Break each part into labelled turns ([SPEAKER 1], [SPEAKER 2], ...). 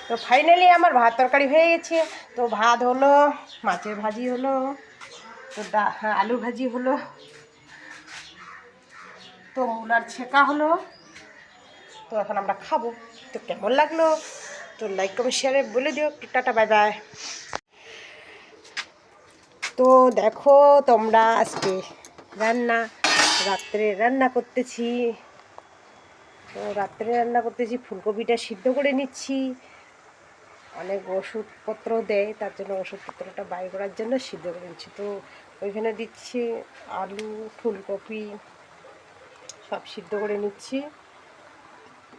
[SPEAKER 1] তো ফাইনালি আমার ভাত তরকারি হয়ে গেছে। তো ভাত হলো, মাছের ভাজি হলো, তো আলু ভাজি হলো, তো মূলার ছেঁকা হলো। তো এখন আমরা খাবো। তো কেমন লাগলো তো লাইক কমেন্ট শেয়ারে বলে দিও। Tata, bye bye. তো দেখো তোমরা আজকে রাত্রে রান্না করতেছি। তো রাত্রে রান্না করতেছি, ফুলকপিটা সিদ্ধ করে নিচ্ছি। অনেক ওষুধপত্র দেয়, তার জন্য ওষুধপত্রটা বাই করার জন্য সিদ্ধ করে নিচ্ছি। তো ওইখানে দিচ্ছি আলু, ফুলকপি সব সিদ্ধ করে নিচ্ছি।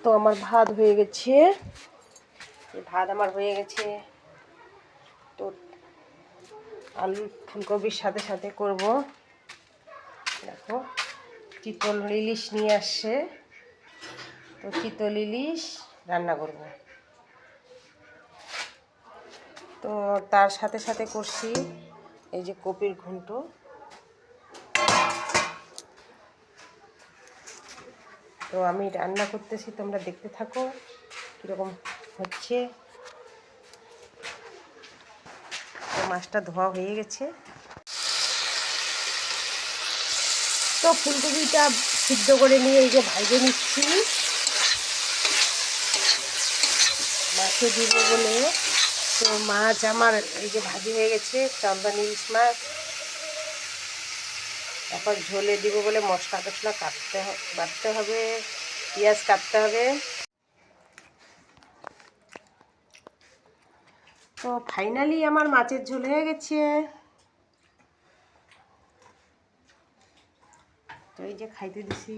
[SPEAKER 1] তো আমার ভাত হয়ে গেছে, তো আলু ফুলকপির সাথে সাথে করব, দেখো চিতল ইলিশ নিয়ে আসছে। তো চিতল ইলিশ রান্না করব। তো তার সাথে সাথে করছি এই যে কপির ঘন্ট। তো আমি রান্না করতেছি, তোমরা দেখতে থাকো কীরকম হচ্ছে। তো মাছটা ধোয়া হয়ে গেছে। তো ফুলকপিটা সিদ্ধ করে নিয়ে এই যে ভাজে নিচ্ছি মাছে দিব বলে। তো মাছ আমার এই যে ভাজি হয়ে গেছে, চন্দন ইলিশ মাছ। এখন ঝোলে দিব বলে মশলা টশলা বাটতে হবে, পেঁয়াজ কাটতে হবে। তো ফাইনালি আমার মাছের ঝোল হয়ে গেছে। তো এই যে খাইতে দিছি।